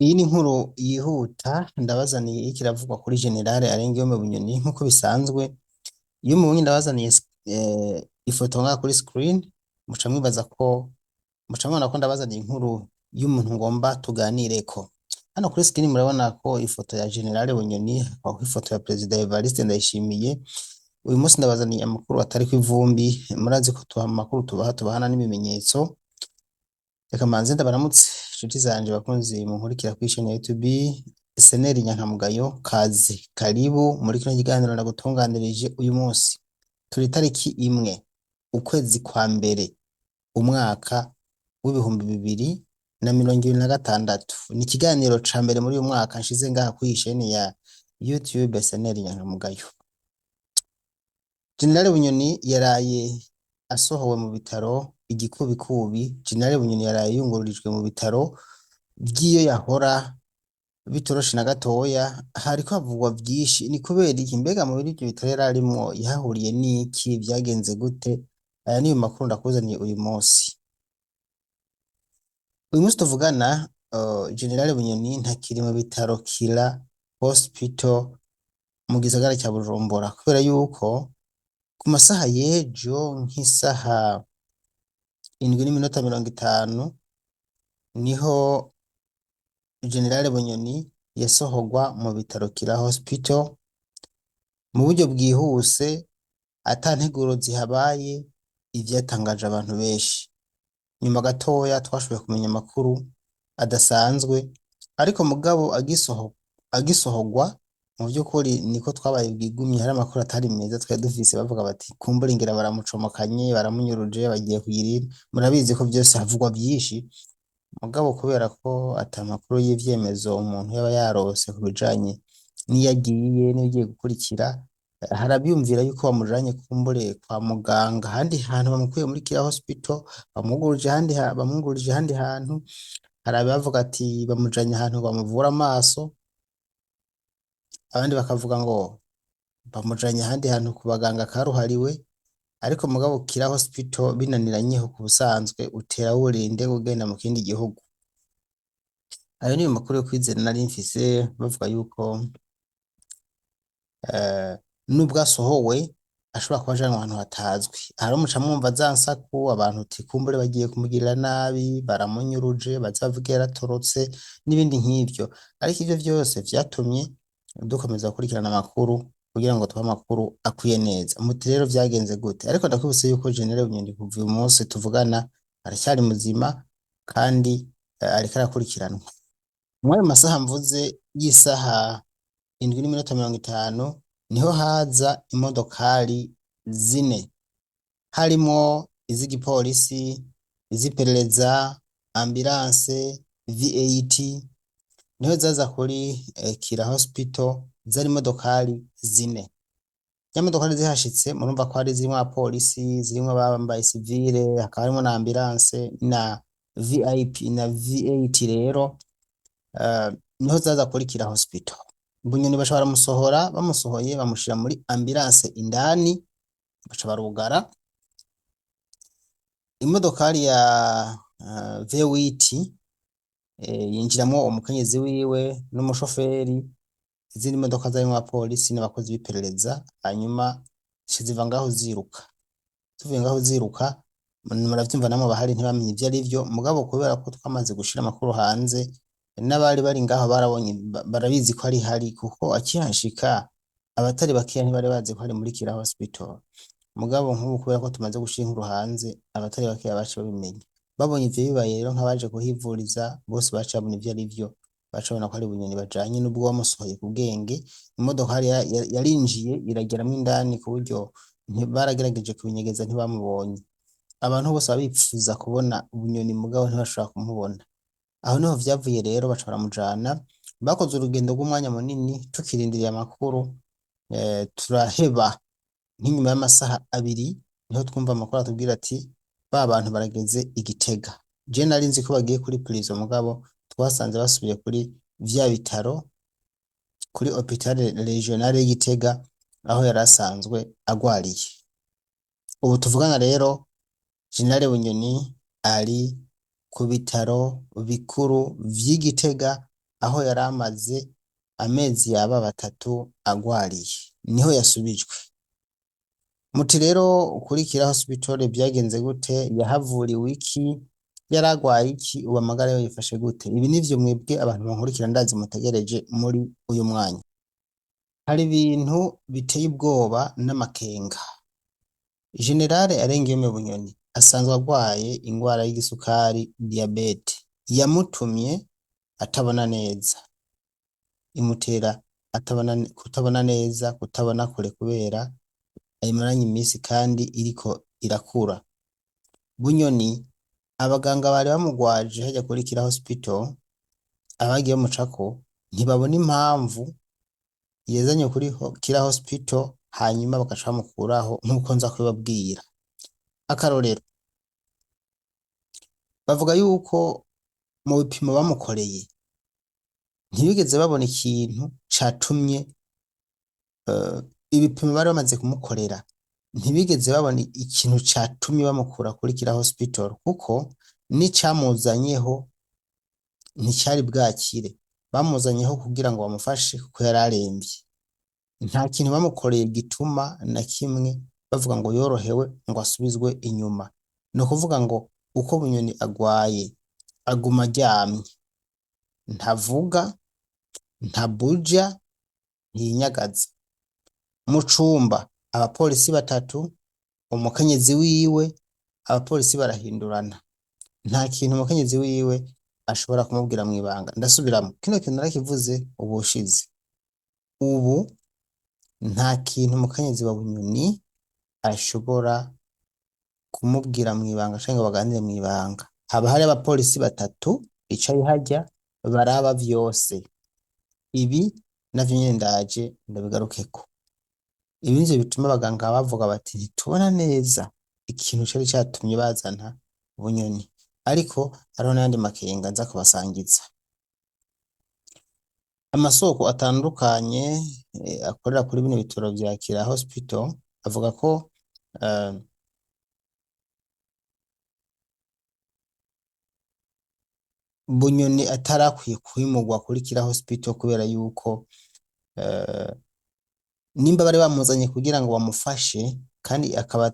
Iyi ni inkuru yihuta ndabazaniye iriko iravugwa kuri General Arengeyo Bunyoni nk'uko bisanzwe. Iyo mubonye ndabazaniye ifoto ngaha kuri screen muca mwibaza ko muca mubona ko ndabazaniye inkuru y'umuntu ngomba tuganireko. Hano kuri screen murabona ko ifoto ya General Bunyoni, aho ifoto ya Perezida Evariste Ndayishimiye. Uyu munsi ndabazaniye amakuru atari kw'ivumbi, murazi ko tuha amakuru tubahana n'ibimenyetso. Reka manze ndabaramutse inshuti zanje bakunzi munkurikira kuri chaîne ya YouTube Seneri Nyankamugayo, kazi karibu muri kino kiganiro ndagutunganirije uyu munsi. Turi tariki imwe ukwezi kwa mbere umwaka w'ibihumbi 2026. Ni ikiganiro ca mbere muri uyu mwaka nshize ngaha kuri chaîne ya YouTube Seneri Nyankamugayo. General Bunyoni yaraye asohowe mu bitaro igikubikubi. General Bunyoni yaraye yungururijwe mu bitaro by'iyo yahora bitoroshe na gatoya. Hariko havugwa vyinshi, ni kubera iki? Mbega mu biri ivyo bitaro yari arimwo yahahuriye n'iki? Vyagenze gute? Aya niyo makuru ndakuzaniye uyu munsi. Uyu munsi tuvugana, General Bunyoni ntakiri mu bitaro Kira Hospital mu gisagara ca Bujumbura, kubera yuko ku masaha y'ejo nk'isaha 7:50 niho General Bunyoni yasohorwa mu bitaro Kira Hospital mu buryo bwihuse, ata nteguro zihabaye. Ivyatangaje abantu benshi. Nyuma gatoya twashoboye kumenya amakuru adasanzwe, ariko mugabo agisohorwa mu by'ukuri niko twabaye bwigumye. Hari amakuru atari meza twari dufise, bavuga bati kumbura ingera baramucomokanye, baramunyuruje, bagiye kuyirira. Murabizi ko byose havugwa byinshi, mugabo kubera ko ata makuru y'ivyemezo umuntu yaba yarose ku bijanye niyagiye n'igiye gukurikira, harabyumvira yuko bamujanye kumbure kwa muganga ahandi hantu, bamukuye muri Kira Hospital bamwungurije ahandi hantu. Hari abavuga ati bamujanye ahantu bamuvura amaso, abandi bakavuga ngo bamujanye ahandi hantu ku baganga karuhariwe. Ariko mugabo Kira Hospital binaniranyeho ku busanzwe utera wurinde ugenda mu kindi gihugu. Ayo niyo makuru yo kwizera nari mfise, bavuga yuko nubwo asohowe ashobora kuba ajanwa ahantu hatazwi. Hari muca mwumva za nsaku abantu uti kumbure bagiye kumugirira nabi, baramunyuruje, bazavuge yaratorotse n'ibindi nk'ivyo. Ariko ivyo vyose vyatumye dukomeza gukurikirana amakuru kugira ngo tubahe amakuru akwiye neza. Muti rero vyagenze gute? Ariko ndakwibutsa yuko General Bunyoni kuva uyu munsi tuvugana aracyari muzima kandi ariko arakurikiranwa. Mw'ayo masaha mvuze y'isaha 7:50 niho haza imodokari 4, harimo iz'igipolisi, iz'iperereza, ambulance, V8. Niho zaza kuri Kira Hospital, zari imodokari 4. Ya modokari zihashitse murumva ko hari zirimo abapolisi, zirimo abambaye civile, hakaba harimo na ambulance na VIP na V8. Rero niho zaza kuri Kira Hospital. Bunyoni baca baramusohora, bamusohoye bamushira muri ambulance indani, baca barugara. Imodokari ya V8 yinjiramwo umukenyezi wiwe n'umushoferi. Izindi modoka zarimo abapolisi n'abakozi b'iperereza, hanyuma ziva ngaho ziruka. Tuvuye ngaho ziruka, muravyumva namwe bahari ntibamenye ivyo ari vyo, mugabo kubera ko twamaze gushira amakuru hanze, n'abari bari ngaho barabonye, barabizi ko ari hari, kuko akihashika abatari bakeya ntibari bazi ko ari muri Kira Hospital. Mugabo nk'ubu kubera ko tumaze gushira inkuru hanze, abatari bakeya baca babimenya. Babonye ivyo bibaye rero nk'abaje kuhivuriza bose baca babona ivyo ari vyo, baca babona ko ari Bunyoni bajanye, n'ubwo bamusohoye ku bwenge. Imodoka yarinjiye irageramwo indani ku buryo baragerageje kubinyegeza ntibamubonye. Abantu bose babipfuza kubona Bunyoni mugabo ntibashobora kumubona. Aho niho vyavuye rero, baca baramujana. Bakoze urugendo rw'umwanya munini tukirindiriye amakuru, turaheba. Nk'inyuma y'amasaha 2 niho twumva amakuru atubwira ati ba bantu barageze Igitega. Je nari nzi ko bagiye kuri prison, mugabo twasanze basubiye kuri vya bitaro, kuri Hopital Regional Gitega, aho yari asanzwe agwariye. Ubu tuvugana rero General Bunyoni ari ku bitaro bikuru vy'Igitega, aho yari amaze amezi yaba 3 agwariye, niho yasubijwe. Muti rero ukurikira hospital byagenze gute, yahavuriwe iki, yaragwaye iki, ubu amagara yo yifashe gute? Ibi nivyo mwebwe abantu bankurikira ndazi mutegereje muri uyu mwanya. Hari ibintu biteye ubwoba n'amakenga. Generale Arengiyeme Bunyoni asanzwe agwaye ingwara y'igisukari diabete, yamutumye atabona neza, imutera kutabona neza, kutabona kure kubera ayimaranye imisi kandi iriko irakura. Bunyoni abaganga bari bamugwaje hajya kuri Kira Hospital, abagiye bamucako ntibabona impamvu yazanye kuri Kira Hospital hanyuma bagaca bamukuraho nk'uko nza kubibabwira. Akarorero, bavuga yuko mu bipimo bamukoreye ntibigeze babona ikintu catumye ibipimo bari bamaze kumukorera ntibigeze babona ikintu catumye bamukura kuri Kira Hospital, kuko n'icamuzanyeho nticari bwakire. Bamuzanyeho kugira ngo bamufashe kuko yari aremvye. Nta kintu bamukoreye gituma na kimwe bavuga ngo yorohewe ngo asubizwe inyuma. No kuvuga ngo uko Bunyoni agwaye aguma aryamye, ntavuga, ntabuja, ntiyinyagaza. Mu cumba abapolisi 3, umukenyezi wiwe, abapolisi barahindurana. Nta kintu umukenyezi wiwe ashobora kumubwira mw'ibanga. Ndasubiramo kino kintu narakivuze ubushize. Ubu nta kintu umukenyezi wa Bunyoni ashobora kumubwira mw'ibanga canke baganire mw'ibanga. Haba hari abapolisi 3 bicaye hajya baraba vyose. Ibi navyo nyene ndaje ndabigarukeko. Ibi nivyo bituma abaganga bavuga bati ntitubona neza ikintu cari catumye bazana Bunyoni, ariko hariho n'ayandi makenga nza kubasangiza. Amasoko atandukanye akorera kuri bino bitaro vya Kira Hospital avuga ko Bunyoni atarakwiye kwimurwa kuri Kira Hospital kubera yuko nimba bari bamuzanye kugira ngo bamufashe kandi akaba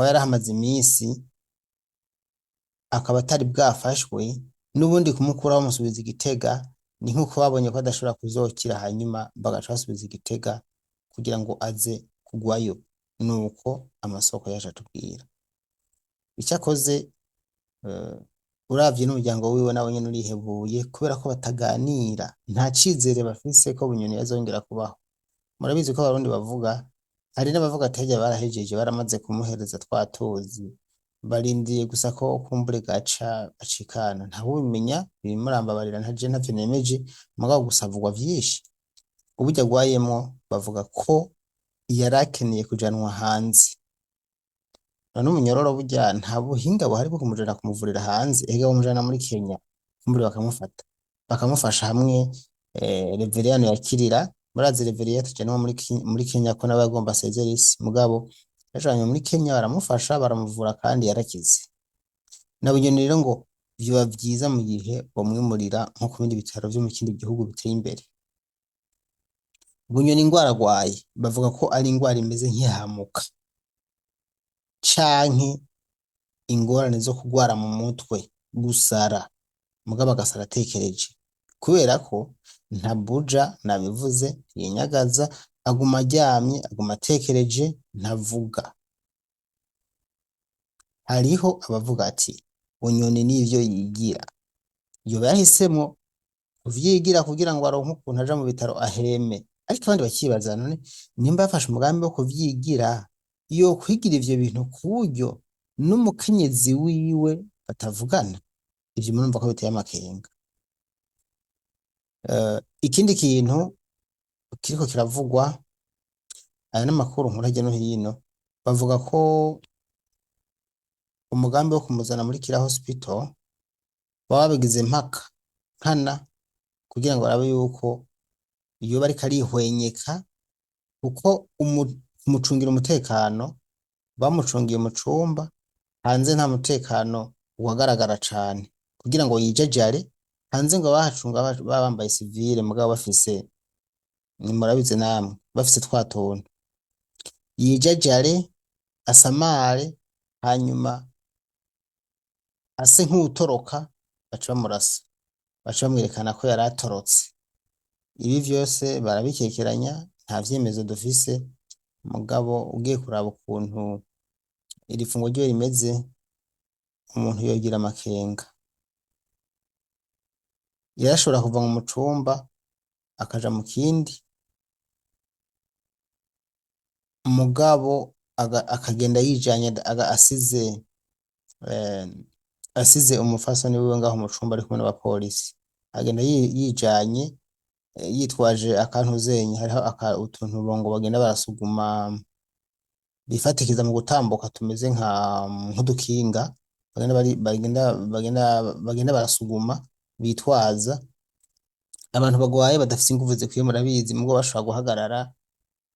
yarahamaze imisi akaba atari bwafashwe, n'ubundi kumukuraho bamusubiza Igitega ni nk'uko babonye ko adashobora kuzokira hanyuma bagaca basubiza Igitega kugira ngo aze kugwayo. Nuko amasoko yaje atubwira. Icyakoze uravye n'umuryango wiwe nawe nyene urihebuye kubera ko bataganira, nta cizere bafise ko Bunyoni yazongera kubaho. Murabizi ko abarundi bavuga, hari n'abavuga ati harya barahejeje baramaze kumuhereza twatuzi, barindiye gusa ko kumbure gaca acikana. Ntawubimenya, bimurambabarira ntaje ntavyo nemeje, mugabo gusa avugwa vyinshi. Uburyo agwayemwo bavuga ko yarakeneye kujanwa hanze. None umunyororo burya nta buhinga buhari bwo kumujana kumuvurira hanze, ega bamujana muri Kenya kumbure bakamufata bakamufasha hamwe. Reveriyano yakirira, murazi Reveriyano tujanwa muri Kenya ko nawe agomba asezera isi, mugabo yajanywe muri Kenya baramufasha baramuvura kandi yarakize. Na Bunyoni rero ngo vyoba vyiza mu gihe bomwimurira nko ku bindi bitaro vyo mu kindi gihugu biteye imbere. Bunyoni ingwara agwaye bavuga ko ari ingwara imeze nk'ihamuka canke ingorane zo kugwara mu mutwe, gusara, mugabo agasara atekereje, kubera ko ntabuja, nabivuze, yinyagaza, aguma aryamye, aguma atekereje, ntavuga. Hariho abavuga ati Bunyoni n'ivyo yigira, yoba yahisemo kuvyigira kugira ngo aronke ukuntu aja mu bitaro aheme. Ariko abandi bakibaza, none nimba yafashe umugambi wo kuvyigira, yokwigira ivyo bintu ku buryo n'umukenyezi wiwe batavugana? Ivyo murumva ko biteye amakenga. Ikindi kintu kiriko kiravugwa, aya n'amakuru nkuru hirya no hino, bavuga ko umugambi wo kumuzana muri Kira Hospital baba babigize mpaka nkana kugira ngo barabe yuko yoba ariko arihwenyeka, kuko umucungira umutekano bamucungiye mu cumba hanze nta mutekano uhagaragara cane, kugira ngo yijajare hanze ngo bahacunga baba bambaye civile mugabo bafise, murabizi namwe, bafise twa tuntu yijajare asamare, hanyuma ase nk'uwutoroka baca bamurasa, baca bamwerekana ko yari atorotse. Ibi vyose barabikekeranya, nta vyemezo dufise, mugabo ugiye kuraba ukuntu iri fungo ryo rimeze, umuntu yogira amakenga. Yarashobora kuva mu cumba akaja mu kindi, mugabo akagenda yijanye eh, asize umufasoni wiwe ngaho mu cumba ari kumwe n'abapolisi, agenda yijanye, yitwaje akantu zenye, hariho utuntu bongo bagenda barasuguma bifatikiza mu gutambuka tumeze nk'udukinga, bagenda barasuguma bitwaza. Abantu bagwaye badafise inguvu zikwiye murabizi, mugabo bashobora guhagarara,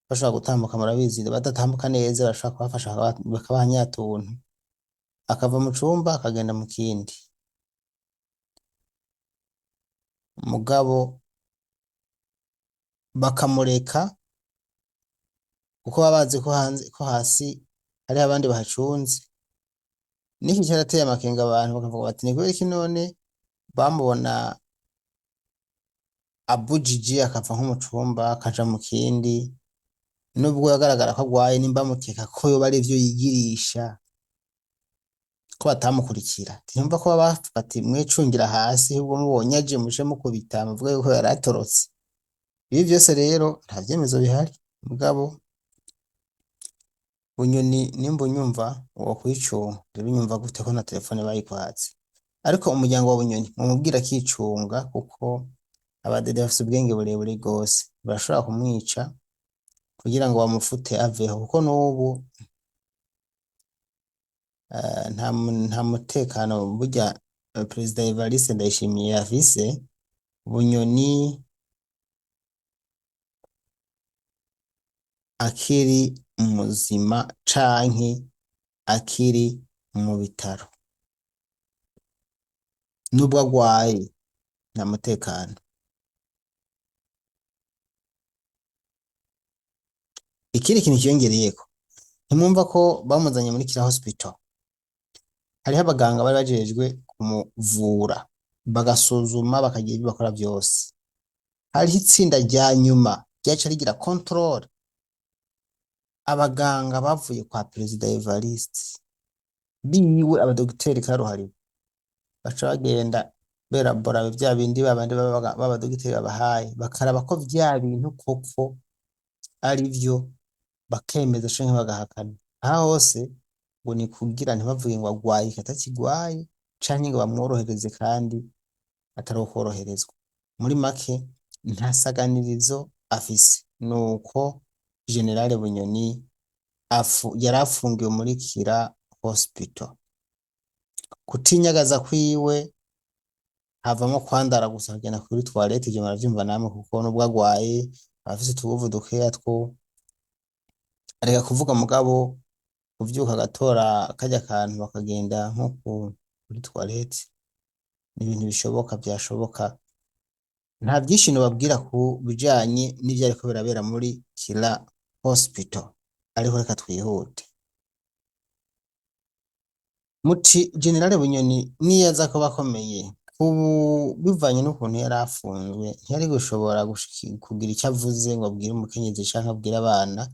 bashobora gutambuka murabizi, badatambuka neza bashobora kubafasha bakabaha nyatuntu, akava mu cumba akagenda mu kindi. Mugabo bakamureka kuko baba bazi ko hanze, ko hasi hari abandi bahacunze. Niki cyarateye amakenga abantu bakavuga bati ni kubera iki none bamubona abujiji akava nko mu cumba akaja mu kindi, nubwo yagaragara ko agwaye, nimba mukeka ko yoba ari ivyo yigirisha, ko batamukurikira. Ntiyumva ko baba bavuga ati mwicungira hasi, ahubwo mubonye aje muje mukubita muvuga yuko yari atorotse. Ibi vyose rero nta vyemezo bihari, mugabo Bunyoni nimba unyumva wokwicunga. Rero unyumva gute ko na telefone bayikwatse? Ariko umuryango wa Bunyoni mumubwira akicunga, kuko abadede bafise ubwenge burebure gose, barashobora kumwica kugira ngo bamufute aveho, kuko n'ubu nta mutekano burya Perezida Evariste Ndayishimiye afise. Bunyoni akiri muzima canke akiri mu bitaro, nubwo agwaye nta mutekano. Ikindi kintu kiyongereyeko, ntimwumva ko bamuzanye muri kira hospital, hariho abaganga bari bajejwe kumuvura, bagasuzuma, bakagira ibyo bakora vyose. Hariho itsinda rya nyuma ryaca rigira control, abaganga bavuye kwa Perezida Evariste biwe, abadogiteri karuhariwe, baca bagenda berabora vya bindi babandi b'abadogiteri babahaye, bakaraba ko vya bintu koko ari vyo, bakemeza canke bagahakana. Aha hose ngo ni kugira ntibavuge ngo agwaye atakigwaye, canke ngo bamworohereze kandi atari ukworoherezwa. Muri make nta saganirizo afise, nuko General Bunyoni yari afungiwe muri kira hospital. Kutinyagaza kwiwe havamo kwandara gusa, kugenda kuri toilette, ivyo muravyumva namwe, kuko nubwo agwaye afise utuguvu dukeya two areka kuvuga, mugabo kuvyuka agatora karya kantu bakagenda nko kuri toilette ni ibintu bishoboka, vyashoboka. Nta vyinshi nobabwira ku bijanye n'ivyo ariko birabera muri kira hospital, ariko reka twihute. Muti General Bunyoni niyo aza kuba akomeye, ubu bivanye n'ukuntu yari afunzwe, ntiyari gushobora kugira icyo avuze ngo abwire umukenyezi canke abwire abana.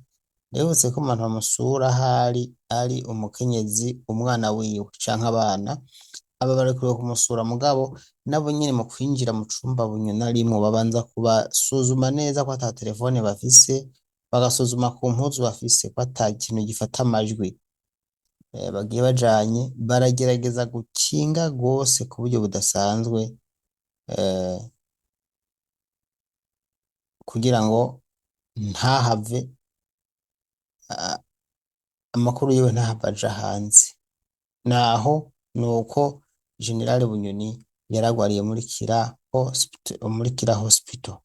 Ndabibutse ko umuntu bamusura ahari ari umukenyezi, umwana wiwe canke abana, aba barekuriwe kumusura, mugabo nabo nyene mu kwinjira mu cumba Bunyoni arimwo babanza kubasuzuma neza ko ata telefone bafise, bagasuzuma ku mpuzu bafise ko ata kintu gifata amajwi bagiye bajanye. Baragerageza gukinga gose ku buryo budasanzwe, kugira ngo ntahave amakuru yiwe ntahava aja hanze. Naho nuko General Bunyoni yaragwariye muri kira hospital.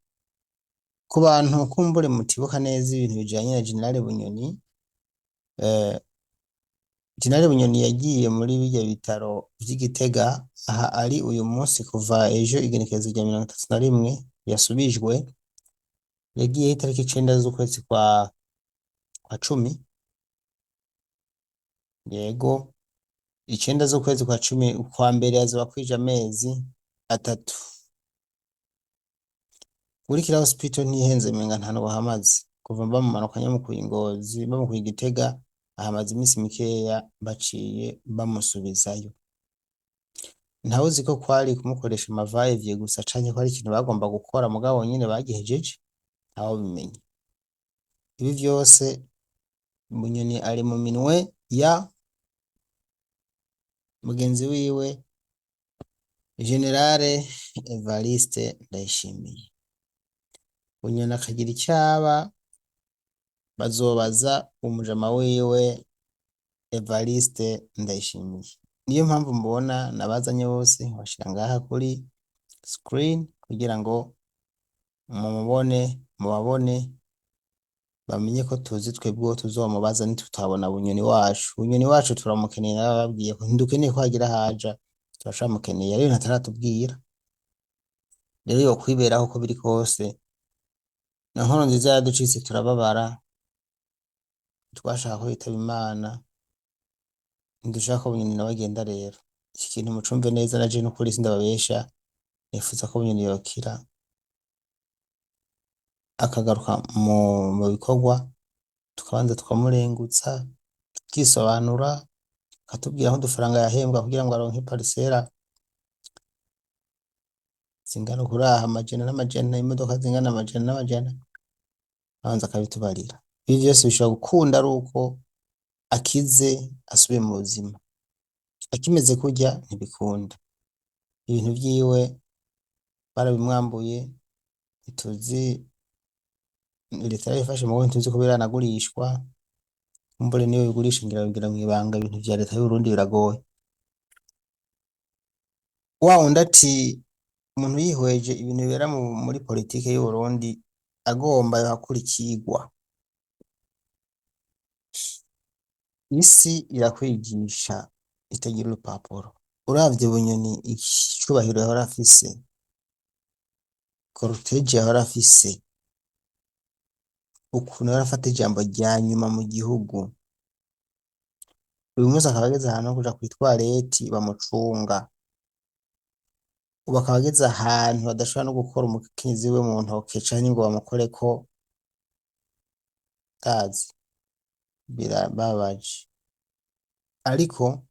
Ku bantu kumbure mutibuka neza ibintu bijanye na General Bunyoni, General Bunyoni yagiye muri birya bitaro vy'Igitega, aha ari uyu munsi kuva ejo igenekerezo rya 31 yasubijwe, yagiye itariki 9 z'ukwezi kwa cumi, yego 9 z'ukwezi kwa cumi, kwa mbere azoba kwija amezi 3. Burikira hospital ntihenze menga nta bahamaze kuva bamumanuka Nyamukuye Ngozi bamukuye Igitega, ahamaze iminsi mikeya baciye bamusubizayo. Ntawe uzi ko kwari kumukoresha amavayivye gusa canke ko ari ikintu bagomba gukora mugabo nyene bagihejeje, ntawe bimenye. Ibi vyose Bunyoni ari mu minwe ya mugenzi wiwe Generale Evariste Ndayishimiye. Bunyoni akagira icyaba bazobaza umujama wiwe Evariste Ndayishimiye. Niyo mpamvu mbona nabazanye bose bashira ngaha kuri screen kugira ngo mubabone bamenye ko tuzi twebwe tuzomubaza nitutabona Bunyoni wacu. Bunyoni wacu turamukeneye, nababwiye ko ntidukeneye ko hagira haja, turashamukeneye rero nataratubwira. Rero yo kwiberaho ko biri kose na nkono nziza yaducitse turababara, twashaka ko yitaba Imana, ndushaka ko Bunyoni nawe agenda. Rero iki kintu mucumve neza, naje n'ukuri sindababesha, nifuza ko Bunyoni yokira akagaruka mu bikorwa, tukabanza tukamurengutsa tukisobanura, akatubwira aho udufaranga yahembwa kugira ngo aronke parisera zingana kuraha amajana n'amajana, imodoka zingana amajana n'amajana, abanza akabitubarira. Ibi vyose bishobora gukunda ari uko akize asubiye mu buzima, akimeze kurya ntibikunda. Ibintu vyiwe barabimwambuye, ntituzi leta yarabifashe mu ntituzi ko biranagurishwa, kumbure niyo bigurisha ngira bigira mwibanga, ibintu vya leta y'u Burundi biragoye. Wa wundi ati umuntu yihweje ibintu bibera muri politike y'u Burundi agomba yohakurikirwa. Isi irakwigisha itagira urupapuro. Uravye Bunyoni icubahiro yahora afise, cortege yahora afise, ukuntu yahora afata ijambo rya nyuma mu gihugu, uyu munsi akaba ageze ahantu ho kuja kwitwareti bamucunga, ubu akaba ageze ahantu badashobora no gukora umukenyezi we mu ntoke canke ngo bamukoreko tazi, birababaje. Ariko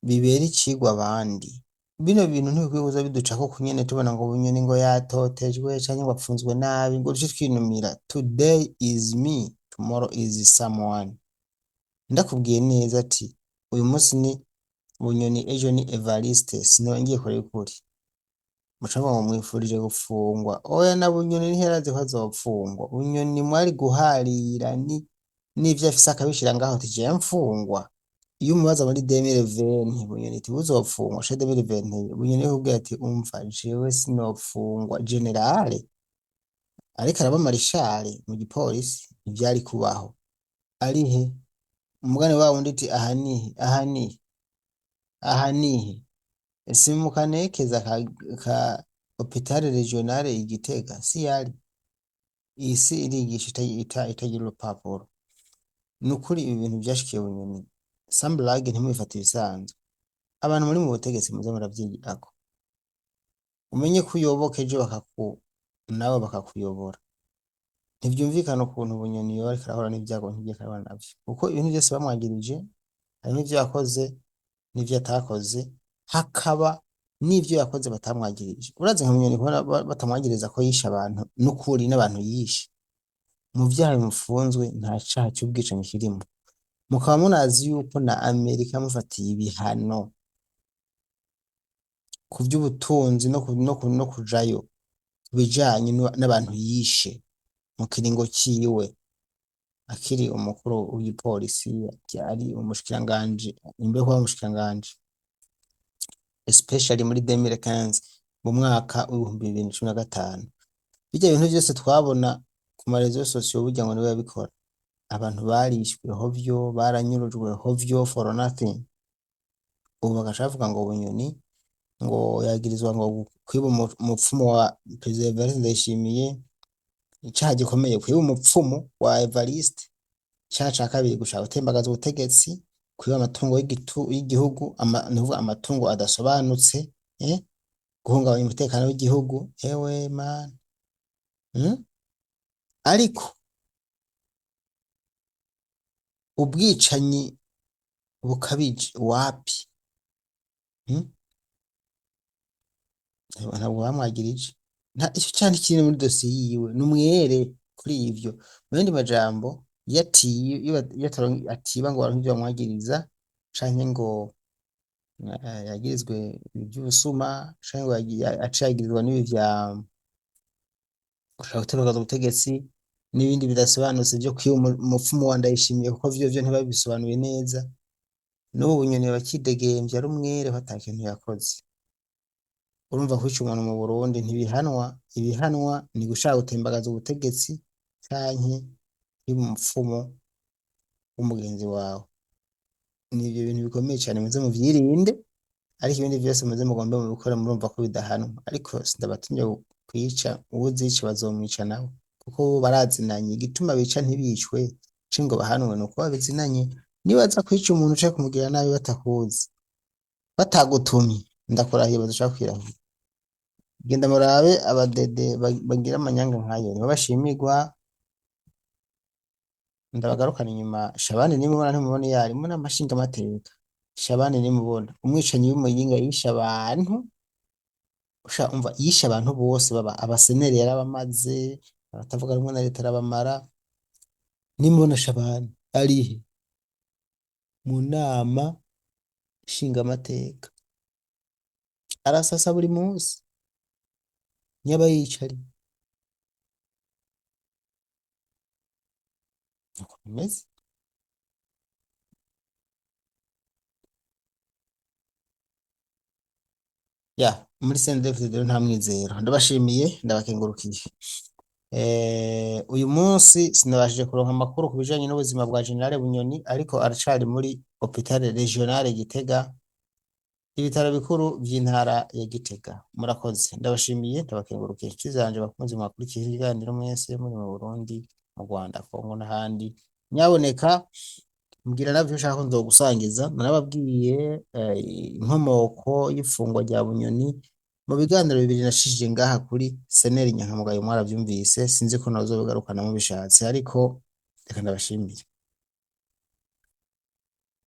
bibera icigwa abandi. Bino bintu ntibikwiye kuza biducako kunyene tubona ngo Bunyoni ngo yatotejwe canke ngo apfunzwe nabi, ngo duce twinumira. Today is me, tomorrow is someone. Ndakubwiye neza ati uyu munsi ni Bunyoni, ejo ni Evariste, sinongeye kure ukuri. Mucanga ngo mwifurije gufungwa. Oya, na Bunyoni ntiheraze ko azopfungwa. Bunyoni mwari guharira n'ivyo afise akabishira ngaho ati je mfungwa. Iyo umubaza muri 2020 Bunyoni ati uzopfungwa, she 2020 Bunyoni yakubwiye ati umva jewe sinopfungwa. Generale ariko araba marishale mu gipolisi ivyari kubaho arihe umugani wa wundi ati ahanihe simukanekeza ka Hopital Regional Gitega si yari isi irigisha itagira urupapuro. Nukuri ibi bintu vyashikiye Bunyoni samburage ntimwifata ibisanzwe. Abantu muri mu butegetsi muze muravyigirako, umenye ko uyoboka ejo nawe bakakuyobora. Ntivyumvikana ukuntu Bunyoni yoba ariko arahura n'ivyago nk'ivyo arahura navyo, kuko ibintu vyose bamwagirije harimo ivyo yakoze n'ivyo atakoze, hakaba n'ivyo yakoze batamwagirije. Urazi nka Bunyoni kubona batamwagiriza ko yishe abantu n'ukuri n'abantu yishe, mu vyaha bimufunzwe nta caha c'ubwicanyi kirimo. Mukaba munazi yuko na Amerika yamufatiye ibihano ku vy'ubutunzi no kujayo bijanye n'abantu yishe mu kiringo ciwe akiri umukuru w'igipolisi, ari umushikiranganje, imbere kwa umushikiranganje, especially muri 2015 mu mwaka w'ibihumbi 2015. Bijya ibintu vyose twabona ku marezo sosiyo burya ngo niwe yabikora. abantu barishwe hovyo, baranyurujwe hovyo for nothing. Ubu bagaca bavuga ngo Bunyoni ngo yagirizwa ngo kwiba umupfumu wa Perezida Evariste Ndayishimiye, icaha gikomeye kwiba umupfumu wa Evariste, icaha ca kabiri gushaka gutembagaza ubutegetsi, kwiba amatungo y'igihugu, nuvuga amatungo adasobanutse, guhungabanya umutekano w'igihugu. Ewe man, ariko ubwicanyi bukabije wapi? Ntabwo bamwagirije, nta ico candi kiri muri dosiye yiwe n'umwere kuri ivyo. Mu yandi majambo, iyo atiba ngo baronke ivyo bamwagiriza, canke ngo yagirizwe ivy'ubusuma, canke ngo ace yagirizwa n'ibi vya gushaka gutembagaza ubutegetsi n'ibindi bidasobanutse vyo kwiba umupfumu wa Ndayishimiye, kuko vyo ntibabisobanuye neza. N'ubu Bunyoni bakidegemvya ari umwere ko ata kintu yakoze. Urumva kwica umuntu mu Burundi ntibihanwa, ibihanwa ni gushaka gutembagaza ubutegetsi canke kwiba umupfumu w'umugenzi wawe. Nivyo bintu bikomeye cane, muze muvyirinde, ariko ibindi vyose muze mugombe mubikore murumva ko bidahanwa. Ariko sindabatumye kwica, uwuzica bazomwica nawe, kuko bo barazinanye. Igituma bica ntibicwe ngo bahanwe nuko babizinanye. Nibaza kwica umuntu uca kumugirira nabi batakuzi, batagutumye, ndakurahiye bazoca kwirahira. Genda murabe abadede bagira amanyanga nkayo, nibo bashimirwa. Ndabagarukana inyuma. Shabani nimubona ntimubona iyo ari mu nama nshingamateka. Shabani nimubona umwicanyi w'umuyinga yishe abantu, umva yishe abantu bose, baba abaseneri yarabamaze, abatavuga rumwe na leta arabamara. Nimubona Shabani arihe mu nama nshingamateka, arasasa buri munsi, nyaba yicari uko bimeze. Muri CNDD-FDD rero nta mwizero. Ndabashimiye, ndabakengurukiye. Uyu munsi sinabashije kuronka amakuru ku bijanye n'ubuzima bwa General Bunyoni, ariko aracari muri Hopital Regional Gitega, ibitaro bikuru vy'intara ya Gitega. Murakoze, ndabashimiye, ndabakengurukiye. Inshuti zanje bakunze mwakurikira ibiganiro mwese muri mu Burundi, mu Rwanda, Kongo n'ahandi. Nyaboneka mbwira navyo ushaka ko nzogusangiza. Narababwiye inkomoko y'ifungwa rya Bunyoni mu biganiro bibiri nashishije ngaha kuri Seneri Nyankamugayo, mwaravyumvise. Sinzi ko nazobigarukana mubishatse, ariko reka ndabashimire.